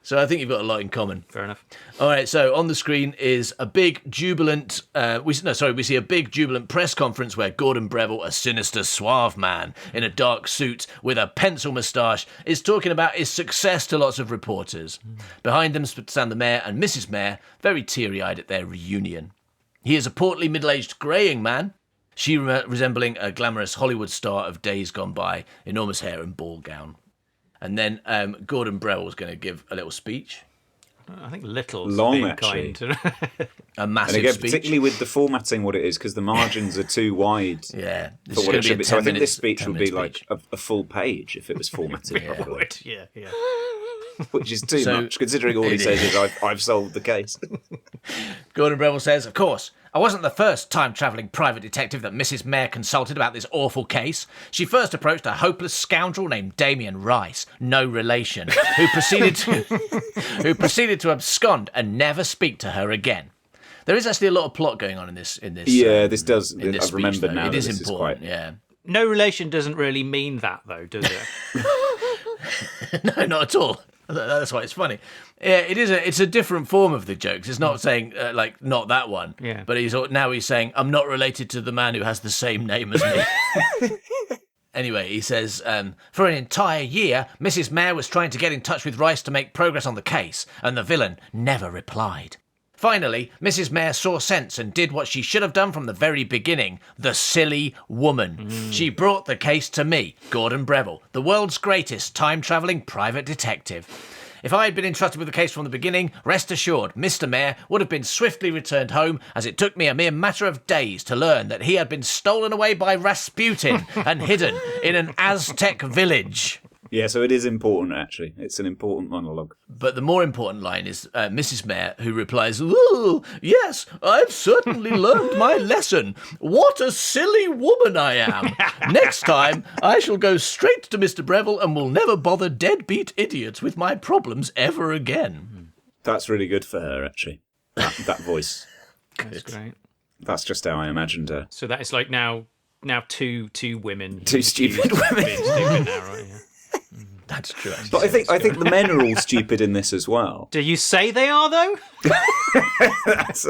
So I think you've got a lot in common. Fair enough. All right, so on the screen is a big jubilant. We see a big jubilant press conference where Gordon Breville, a sinister, suave man in a dark suit with a pencil moustache, is talking about his success to lots of reporters. Behind them stand the mayor and Mrs. Mayor, very teary-eyed at their reunion. He is a portly, middle-aged, greying man. She resembling a glamorous Hollywood star of days gone by, enormous hair and ball gown. And then Gordon Breville's going to give a little speech. I think little's Long, being actually. kind. A massive And again, speech. particularly with the formatting, what it is, because the margins are too wide Yeah. This for is what gonna it should a be. So I 10 think this minutes- speech 10 would be minute like speech. a full page if it was formatted properly, Yeah. which is too So- much, considering all he says is, I've solved the case. Gordon Breville says, of course, I wasn't the first time-travelling private detective that Mrs. Mayor consulted about this awful case. She first approached a hopeless scoundrel named Damien Rice, no relation, who proceeded to abscond and never speak to her again. There is actually a lot of plot going on in this. Yeah, this does. In this I've remembered speech, though. now It that is this important. is quite. Yeah. No relation doesn't really mean that, though, does it? No, not at all. That's why it's funny. Yeah, it's a different form of the jokes. It's not saying like not that one. Yeah. But he's saying I'm not related to the man who has the same name as me. Anyway, he says, for an entire year, Mrs. Mayor was trying to get in touch with Rice to make progress on the case, and the villain never replied. Finally, Mrs. Mayor saw sense and did what she should have done from the very beginning. The silly woman. She brought the case to me, Gordon Breville, the world's greatest time-travelling private detective. If I had been entrusted with the case from the beginning, rest assured, Mr. Mayor would have been swiftly returned home, as it took me a mere matter of days to learn that he had been stolen away by Rasputin and hidden in an Aztec village. Yeah, so it is important, actually. It's an important monologue. But the more important line is Mrs. Mayor, who replies, "Oh, yes, I've certainly learned my lesson. What a silly woman I am. Next time, I shall go straight to Mr. Breville and will never bother deadbeat idiots with my problems ever again." That's really good for her, actually. That voice. That's great. That's just how I imagined her. So that is like now two women. Two stupid women. Being stupid now, right? Yeah. That's true. Actually. But I think the men are all stupid in this as well. Do you say they are, though? That's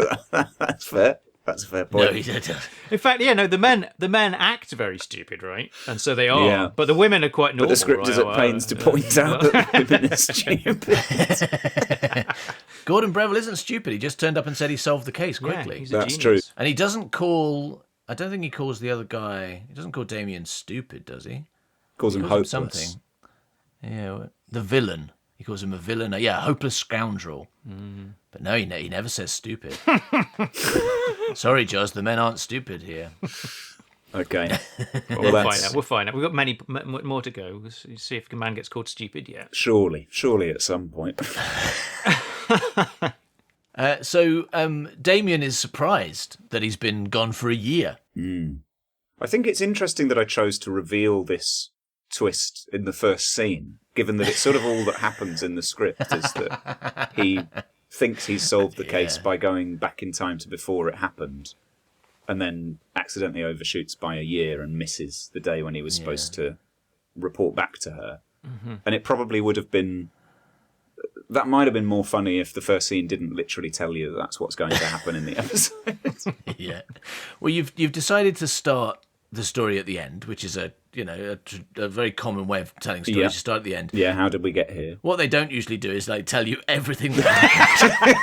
fair. That's a fair point. No, he didn't. In fact, yeah, no, the men act very stupid, right? And so they are. Yeah. But the women are quite normal. But the script is at pains to point out that women are stupid. Gordon Breville isn't stupid. He just turned up and said he solved the case quickly. Yeah, he's a That's genius. true. And he doesn't call... I don't think he calls the other guy... He doesn't call Damien stupid, does he? Calls him He calls hopeless. him something. Yeah, the villain. He calls him a villain. Yeah, a hopeless scoundrel. But no, he never says stupid. Sorry, Joz, the men aren't stupid here. Okay. We'll find out. We'll find out. We've got many more to go. We'll see if a man gets called stupid yet. Surely at some point. So Damien is surprised that he's been gone for a year. I think it's interesting that I chose to reveal this twist in the first scene, given that it's sort of all that happens in the script is that he thinks he's solved the case by going back in time to before it happened, and then accidentally overshoots by a year and misses the day when he was supposed to report back to her. And it probably would have been... That might have been more funny if the first scene didn't literally tell you that that's what's going to happen in the episode. Yeah. Well, you've decided to start the story at the end, which is a very common way of telling stories. Yeah. You start at the end. Yeah, how did we get here? What they don't usually do is like tell you everything that happened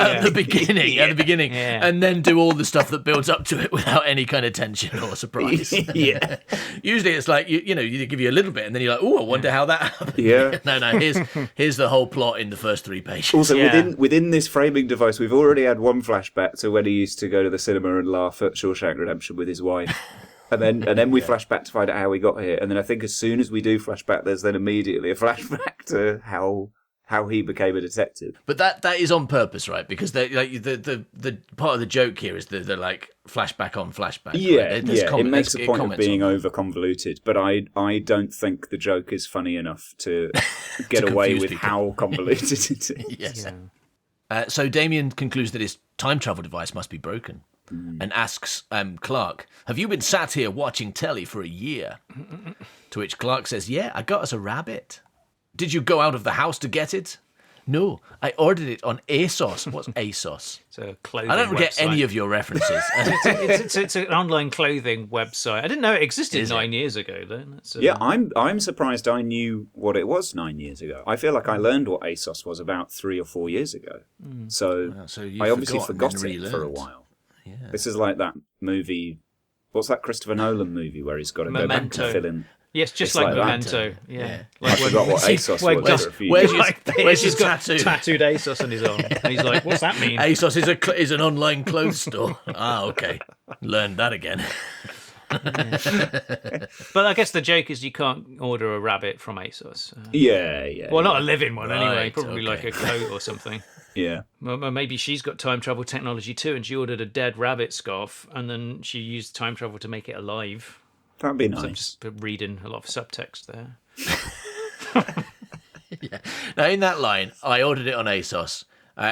at the beginning, Yeah. and then do all the stuff that builds up to it without any kind of tension or surprise. Yeah. Usually it's like you give you a little bit, and then you're like, oh, I wonder how that happened. Yeah. No. Here's the whole plot in the first 3 pages. Also, Yeah. within this framing device, we've already had one flashback to when he used to go to the cinema and laugh at Shawshank Redemption with his wife. And then we flash back to find out how we got here. And then I think as soon as we do flashback, there's then immediately a flashback to how he became a detective. But that is on purpose, right? Because the part of the joke here is the like flashback on flashback. Yeah, right? it makes a point of comments being on over convoluted, but I don't think the joke is funny enough to get away confuse with people. how convoluted it is. Yes. So Damien concludes that his time travel device must be broken and asks Clark, "Have you been sat here watching telly for a year?" To which Clark says, "Yeah, I got us a rabbit." Did you go out of the house to get it? No, I ordered it on ASOS. What's ASOS? It's a clothing I don't get website. any of your references. It's an online clothing website. I didn't know it existed Is it? 9 years ago. Then Yeah, I'm surprised I knew what it was 9 years ago. I feel like I learned what ASOS was about 3 or 4 years ago. So you I obviously forgot forgot and then it for a relearned. while. Yeah. This is like that movie. What's that Christopher Nolan movie where he's got to go back Memento. and fill in? yes, just It's like like that. Memento. Yeah. I Like forgot what ASOS when was Gus- for a few where's years. your- where's your he's got tattoo? tattooed ASOS on his arm. And he's like, what's that mean? ASOS is an online clothes store. Okay. Learned that again. But I guess the joke is you can't order a rabbit from ASOS. Yeah. Well, not a living one anyway. Right, Probably like okay. a coat or something. Yeah. Well, maybe she's got time travel technology too, and she ordered a dead rabbit scarf, and then she used time travel to make it alive. That'd be So I'm nice. just reading a lot of subtext there. Now, in that line, I ordered it on ASOS.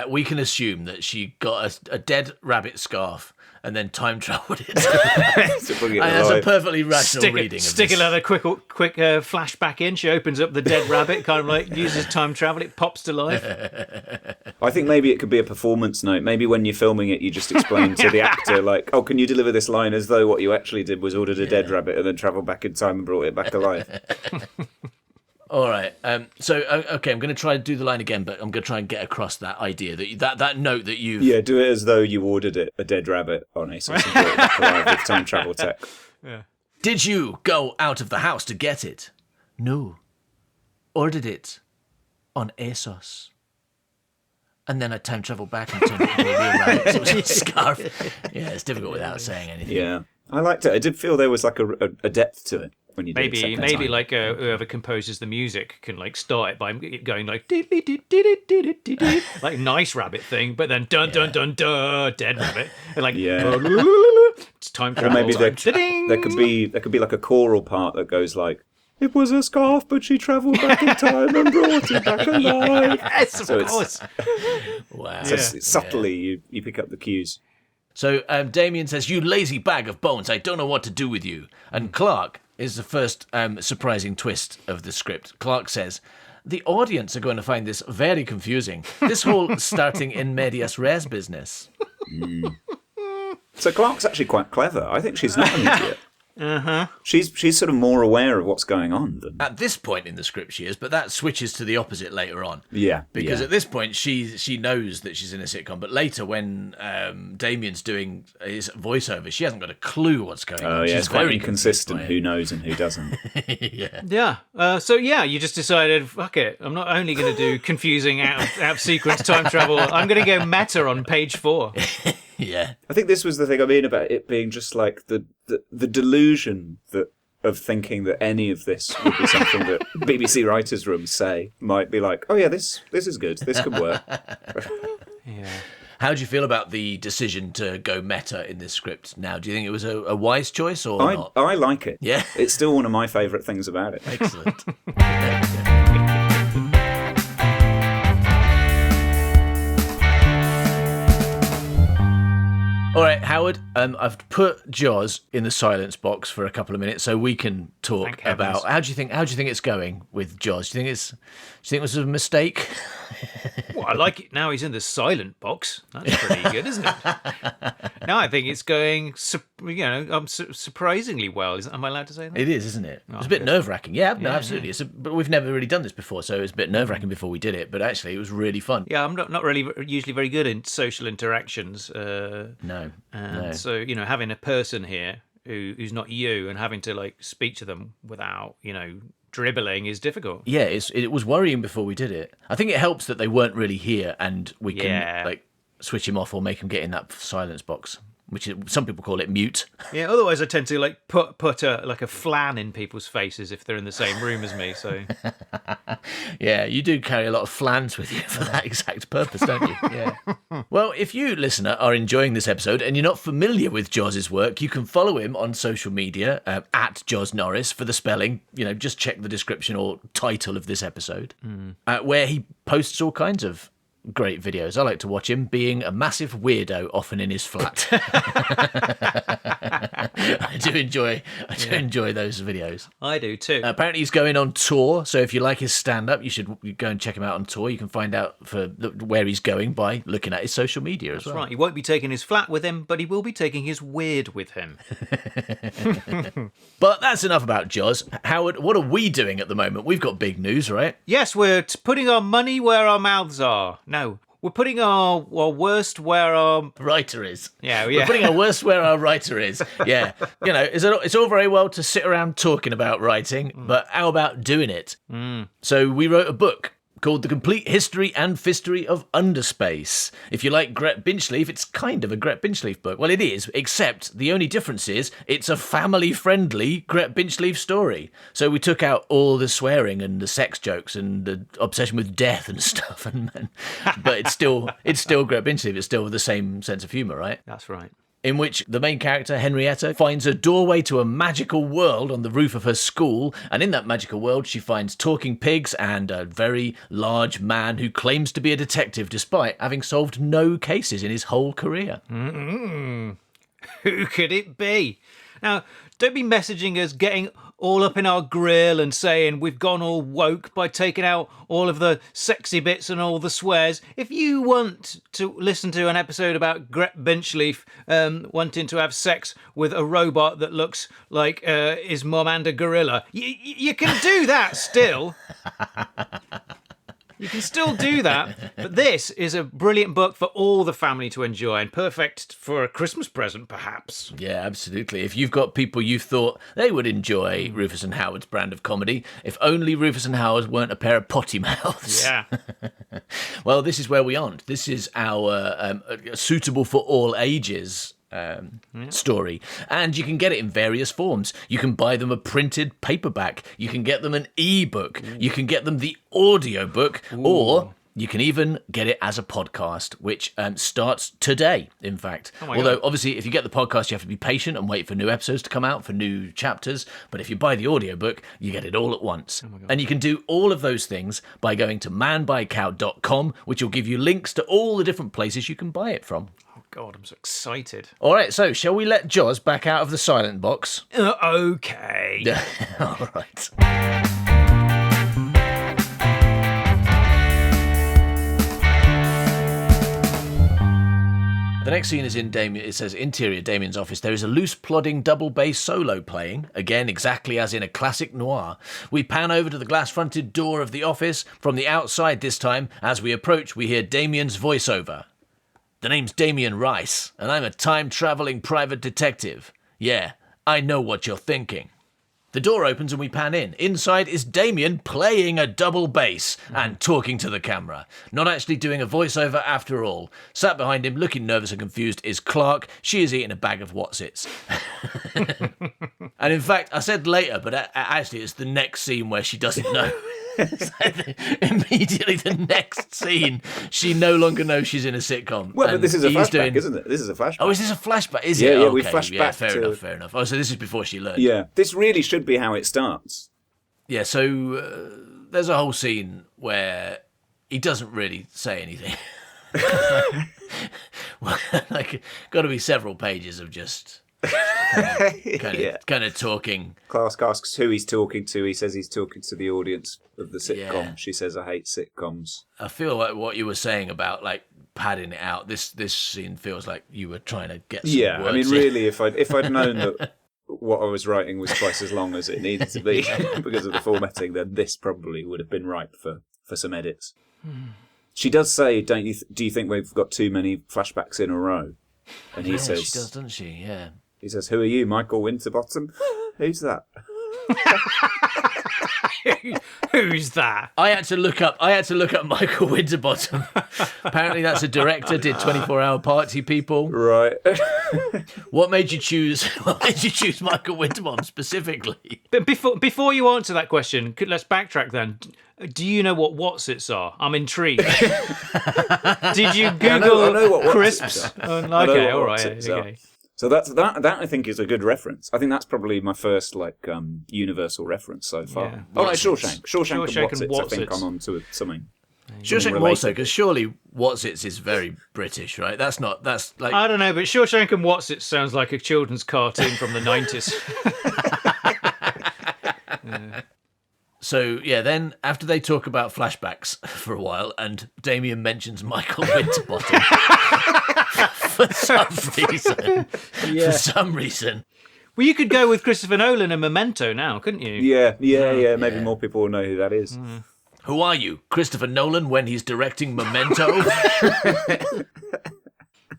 We can assume that she got a dead rabbit scarf and then time travelled it. To bring it That's a alive. perfectly rational reading Stick of this. another quick flashback in. She opens up the dead rabbit, kind of like uses time travel. It pops to life. I think maybe it could be a performance note. Maybe when you're filming it, you just explain to the actor, like, "Oh, can you deliver this line as though what you actually did was ordered a dead rabbit and then travelled back in time and brought it back alive?" All right. Okay, I'm going to try to do the line again, but I'm going to try and get across that idea that note that you've. Yeah, do it as though you ordered it, a dead rabbit on ASOS and brought it back alive with time travel tech. Did you go out of the house to get it? No. Ordered it on ASOS. And then I time travelled back and turned it into a real rabbit. So it was a scarf. Yeah, it's difficult without saying anything. Yeah, I liked it. I did feel there was like a depth to it when you did it Maybe second time. like whoever composes the music can like start it by going like dee-dee-dee-dee-dee-dee-dee-dee, like nice rabbit thing, but then dun dun dun dun dead rabbit, and like Yeah. it's time Or travel. maybe there Ding! could be like a choral part that goes like, "It was a scarf, but she travelled back in time and brought it back alive." Yes, of So it's- course. Wow. So subtly you pick up the cues. So Damien says, "You lazy bag of bones, I don't know what to do with you." And Clark is the first surprising twist of the script. Clark says, "The audience are going to find this very confusing. This whole starting in medias res business." So Clark's actually quite clever. I think she's not an idiot. She's sort of more aware of what's going on than. At this point in the script she is, but that switches to the opposite later on. Yeah, Because yeah. at this point she knows that she's in a sitcom, but later when Damien's doing his voiceover, she hasn't got a clue what's going on. Oh yeah, She's it's quite very inconsistent. confused Who knows and who doesn't? by it. Yeah. Yeah. So yeah, you just decided, fuck it. I'm not only going to do confusing out of sequence time travel. I'm going to go meta on page 4. Yeah. I think this was the thing I mean about it being just like the delusion that of thinking that any of this would be something that BBC writers' rooms say might be like, "Oh yeah, this is good. This could work." Yeah. How do you feel about the decision to go meta in this script now? Do you think it was a wise choice or not? I like it. Yeah. It's still one of my favourite things about it. Excellent. All right, Howard, I've put Joz in the silence box for a couple of minutes so we can talk Thank heavens. about how do you think it's going with Joz? Do you think it was a mistake? Well, I like it now he's in the silent box. That's pretty good, isn't it? Now I think it's going, surprisingly well. Am I allowed to say that? It is, isn't it? It's a bit nerve-wracking. Yeah, no, Yeah, absolutely. But we've never really done this before, so it was a bit nerve-wracking before we did it. But actually, it was really fun. Yeah, I'm not really usually very good in social interactions. No. So, having a person here who's not you and having to like speak to them without, dribbling is difficult. Yeah, it was worrying before we did it. I think it helps that they weren't really here and we can Yeah. switch him off or make him get in that silence box, which some people call it mute. Yeah, otherwise I tend to like put a flan in people's faces if they're in the same room as me. So Yeah, you do carry a lot of flans with you for that exact purpose, don't you? Yeah. Well, if you, listener, are enjoying this episode and you're not familiar with Joz's work, you can follow him on social media at Joz Norris for the spelling. Just check the description or title of this episode, where he posts all kinds of great videos. I like to watch him being a massive weirdo, often in his flat. I do enjoy those videos. I do too. Apparently he's going on tour, so if you like his stand-up, you should go and check him out on tour. You can find out where he's going by looking at his social media as well. That's right. He won't be taking his flat with him, but he will be taking his weird with him. But that's enough about Joz. Howard, what are we doing at the moment? We've got big news, right? Yes, we're putting our money where our mouths are. No, we're putting our worst where our writer is. Yeah. We're putting our worst where our writer is. Yeah. It's all very well to sit around talking about writing, but how about doing it? So we wrote a book called The Complete History and Fistory of Underspace. If you like Gret Binchleaf, it's kind of a Gret Binchleaf book. Well, it is, except the only difference is it's a family-friendly Gret Binchleaf story. So we took out all the swearing and the sex jokes and the obsession with death and stuff, but it's still Gret Binchleaf. It's still the same sense of humour, right? That's right. In which the main character, Henrietta, finds a doorway to a magical world on the roof of her school, and in that magical world she finds talking pigs and a very large man who claims to be a detective despite having solved no cases in his whole career. Who could it be? Now, don't be messaging us getting all up in our grill and saying we've gone all woke by taking out all of the sexy bits and all the swears. If you want to listen to an episode about Gret Binchleaf wanting to have sex with a robot that looks like his mum and a gorilla, you can do that still. You can still do that, but this is a brilliant book for all the family to enjoy and perfect for a Christmas present, perhaps. Yeah, absolutely. If you've got people you thought they would enjoy Rufus and Howard's brand of comedy, if only Rufus and Howard weren't a pair of potty mouths. Yeah. Well, this is where we aren't. This is our suitable for all ages story, and you can get it in various forms. You can buy them a printed paperback, you can get them an ebook, you can get them the audiobook, or you can even get it as a podcast, which starts today, in fact. Although, obviously, if you get the podcast, you have to be patient and wait for new episodes to come out, for new chapters. But if you buy the audiobook, you get it all at once. And you can do all of those things by going to manbuycow.com, which will give you links to all the different places you can buy it from. God, I'm so excited. All right, so shall we let Joz back out of the silent box? Okay. All right. The next scene is in it says interior Damien's office. There is a loose, plodding double bass solo playing, again exactly as in a classic noir. We pan over to the glass-fronted door of the office. From the outside this time, as we approach, we hear Damien's voiceover. The name's Damien Rice, and I'm a time-travelling private detective. Yeah, I know what you're thinking. The door opens and we pan in. Inside is Damien playing a double bass and talking to the camera. Not actually doing a voiceover after all. Sat behind him, looking nervous and confused, is Clark. She is eating a bag of Whatsits. And in fact, I said later, but actually it's the next scene where she doesn't know. Immediately the next scene, she no longer knows she's in a sitcom. Well, but this is a flashback, isn't it? This is a flashback. Oh, is this a flashback? Is it? Yeah, okay, we flash back fair enough. Oh, so this is before she learned. Yeah, this really should be how it starts. Yeah, so there's a whole scene where he doesn't really say anything. Like, got to be several pages of just... kind of talking. Clark asks who he's talking to. He says he's talking to the audience of the sitcom. Yeah. She says, I hate sitcoms. I feel like what you were saying about like padding it out, this scene feels like you were trying to get some words I mean, in. really, if I'd known that what I was writing was twice as long as it needed to be because of the formatting, then this probably would have been ripe for some edits. She does say, do you think we've got too many flashbacks in a row? And he says... she does, doesn't she? Yeah. He says, who are you, Michael Winterbottom? Who's that? Who's that? I had to look up Michael Winterbottom. Apparently that's a director, did 24-Hour Party People. Right. What made you choose Michael Winterbottom specifically? But before you answer that question, let's backtrack then. Do you know what Whatsits are? I'm intrigued. Did you Google I know what crisps? Okay, all right. Okay. So that I think is a good reference. I think that's probably my first universal reference so far. Yeah. Oh, like Shawshank and and Whatsits. I think I'm on to something. Shawshank more so, because surely What's-Its is very British, right? That's like... I don't know, but Shawshank and What's-It sounds like a children's cartoon from the 90s. So, yeah, then after they talk about flashbacks for a while, and Damien mentions Michael Winterbottom for some reason. Well, you could go with Christopher Nolan and Memento now, couldn't you? Yeah. Maybe more people will know who that is. Who are you? Christopher Nolan when he's directing Memento?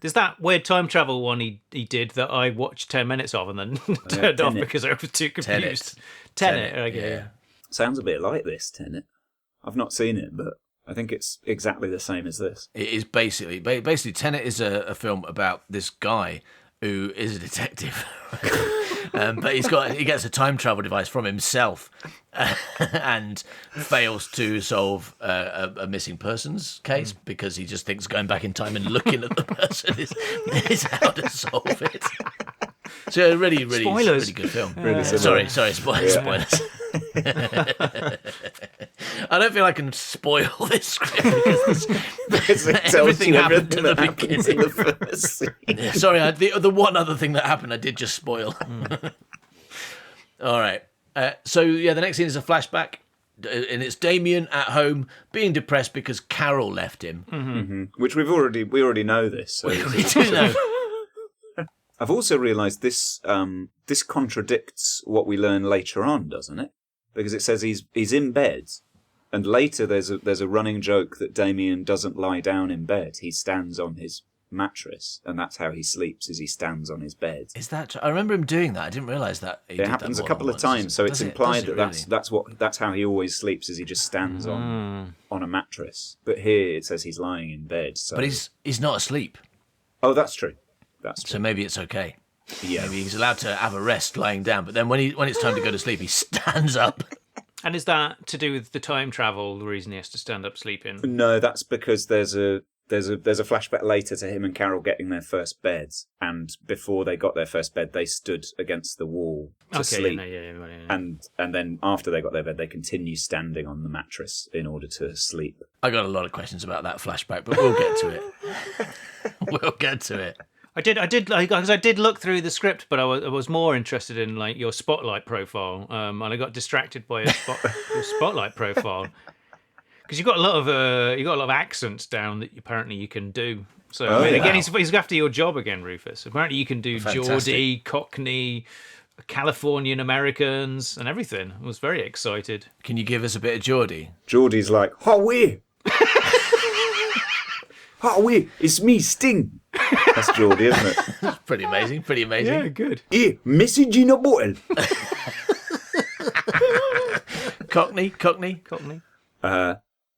There's that weird time travel one he did that I watched 10 minutes of and then turned off because I was too confused. Tenet. Okay. Yeah. Sounds a bit like this, Tenet. I've not seen it, but I think it's exactly the same as this. It is basically Tenet is a film about this guy who is a detective, but he gets a time travel device from himself and fails to solve a missing persons case because he just thinks going back in time and looking at the person is how to solve it. So really good film. Sorry, spoilers. I don't feel I can spoil this script because everything happened at the beginning. The first scene. Sorry, the one other thing that happened I did just spoil. All right. So the next scene is a flashback, and it's Damien at home being depressed because Carol left him. Mm-hmm. Which we already know this. So we do know. I've also realised this contradicts what we learn later on, doesn't it? Because it says he's in bed, and later there's a running joke that Damien doesn't lie down in bed. He stands on his mattress, and that's how he sleeps, is he stands on his bed. Is that I remember him doing that. I didn't realise that. It happens a couple of times, so it's implied that that's how he always sleeps, is he just stands on a mattress. But here it says he's lying in bed. So. But he's not asleep. Oh, that's true. So maybe it's okay. Yeah. Maybe he's allowed to have a rest lying down, but then when it's time to go to sleep, he stands up. And is that to do with the time travel, the reason he has to stand up sleeping? No, that's because there's a flashback later to him and Carol getting their first beds, and before they got their first bed, they stood against the wall to sleep. And then after they got their bed, they continue standing on the mattress in order to sleep. I got a lot of questions about that flashback, but we'll get to it. We'll get to it. I did look through the script, but I was more interested in like your spotlight profile, and I got distracted by your spotlight profile because you've got a lot of accents down that apparently you can do. So again, he's after your job again, Rufus. Apparently you can do Geordie, Cockney, Californian Americans, and everything. I was very excited. Can you give us a bit of Geordie? Geordie's like, "Howie, Howie, it's me, Sting." That's Geordie, isn't it? Pretty amazing. Yeah, good. Here, message in a bottle. Cockney.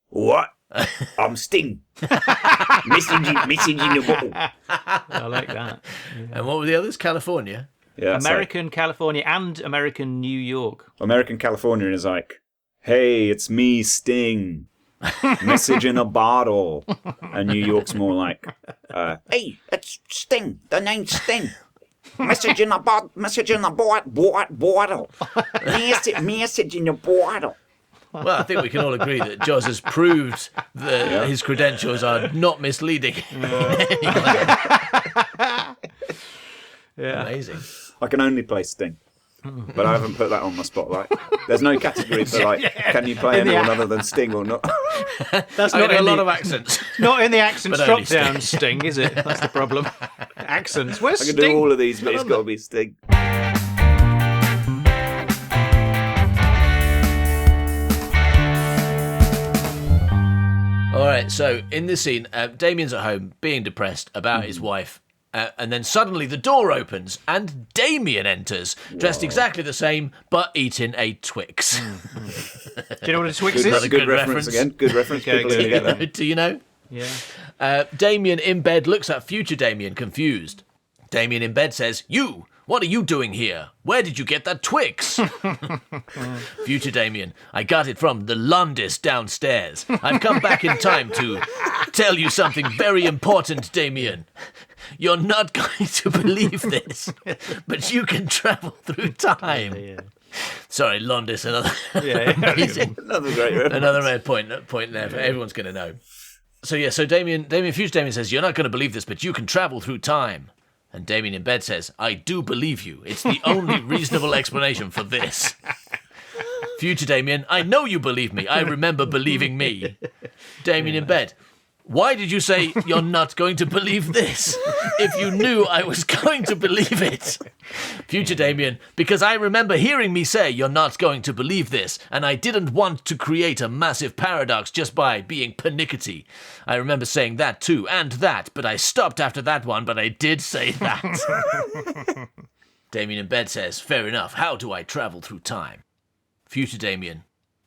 What? I'm Sting. Message in a bottle. I like that. Yeah. And what were the others? California? Yeah, American California and American New York. American California is like, "Hey, it's me, Sting. Message in a bottle." And New York's more like, "Hey, it's Sting. The name's Sting. Message in a bottle. Message in a bottle. Message in a bottle." Well, I think we can all agree that Joz has proved that his credentials are not misleading. Yeah. Amazing. I can only play Sting, but I haven't put that on my spotlight. There's no category for like, can you play anyone other than Sting or not? That's not a lot of accents. Not in the accents drop down Sting, is it? That's the problem. Accents. Where's I can Sting? do all of these, but it's got to be Sting. All right, so in this scene, Damien's at home being depressed about his wife. And then suddenly the door opens and Damien enters, dressed exactly the same, but eating a Twix. Do you know what a Twix is? Good reference again. Good reference. People are gonna get that. Do you know? Yeah. Damien in bed looks at future Damien, confused. Damien in bed says, "You, what are you doing here? Where did you get that Twix?" Future Damien, "I got it from the Londis downstairs. I've come back in time to tell you something very important, Damien. You're not going to believe this, but you can travel through time." Yeah. Sorry, Londis, another Yeah. amazing. Another great reference. Another point there, but everyone's going to know. So Damien, future Damien says, "You're not going to believe this, but you can travel through time." And Damien in bed says, "I do believe you. It's the only reasonable explanation for this." Future Damien, "I know you believe me. I remember believing me." Damien in bed, "Why did you say you're not going to believe this? If you knew I was going to believe it." Future Damien, "Because I remember hearing me say you're not going to believe this, and I didn't want to create a massive paradox just by being pernickety. I remember saying that too, and that, but I stopped after that one, but I did say that." Damien in bed says, "Fair enough. How do I travel through time?" Future Damien,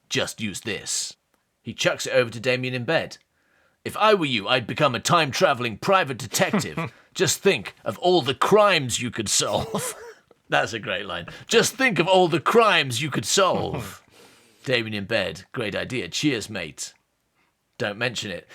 "Just use this." He chucks it over to Damien in bed. "If I were you, I'd become a time-traveling private detective. Just think of all the crimes you could solve." That's a great line. "Just think of all the crimes you could solve." Damien in bed, "Great idea. Cheers, mate." Don't mention it.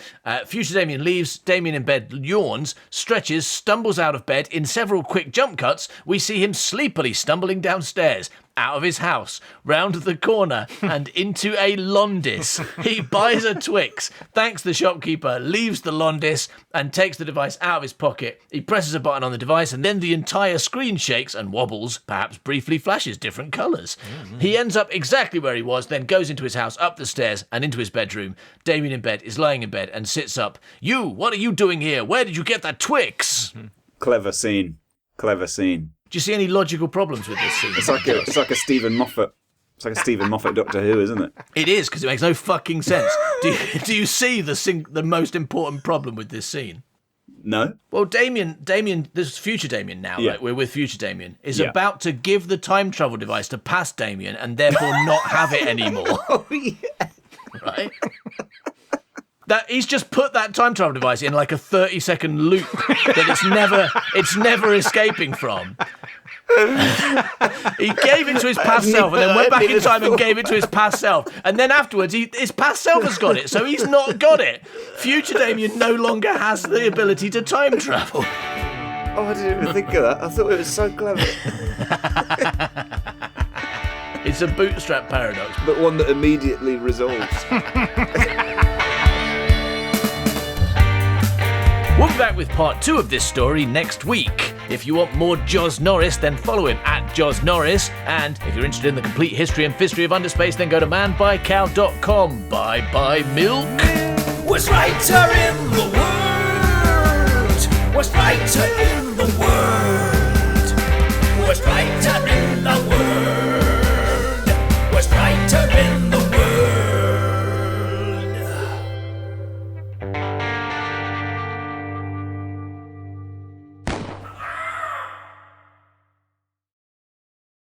Future Damien leaves. Damien in bed yawns, stretches, stumbles out of bed. In several quick jump cuts, we see him sleepily stumbling downstairs, out of his house, round the corner, and into a Londis. He buys a Twix, thanks the shopkeeper, leaves the Londis, and takes the device out of his pocket. He presses a button on the device, and then the entire screen shakes and wobbles, perhaps briefly flashes different colours. He ends up exactly where he was, then goes into his house, up the stairs, and into his bedroom. Damien in bed is lying in bed and sits up. "You, what are you doing here? Where did you get that Twix?" Clever scene. Clever scene. Do you see any logical problems with this scene? It's like a Stephen Moffat. It's like a Stephen Moffat Doctor Who, isn't it? It is, because it makes no fucking sense. Do you see the most important problem with this scene? No. Well, Damien, this is future Damien now, Yeah. right? We're with future Damien, is Yeah. about to give the time travel device to past Damien and therefore not have it anymore. Oh, yeah. Right? That he's just put that time travel device in like a 30-second loop that it's never escaping from. He gave it to his past self and then went back in time and gave it to his past self. And then afterwards, his past self has got it, so he's not got it. Future Damien no longer has the ability to time travel. Oh, I didn't even think of that. I thought it was so clever. It's a bootstrap paradox. But one that immediately resolves. We'll be back with part 2 of this story next week. If you want more Joz Norris, then follow him at Joz Norris. And if you're interested in the complete history and fistory of Underspace, then go to manbycow.com. Bye-bye, milk. Was writer in the world.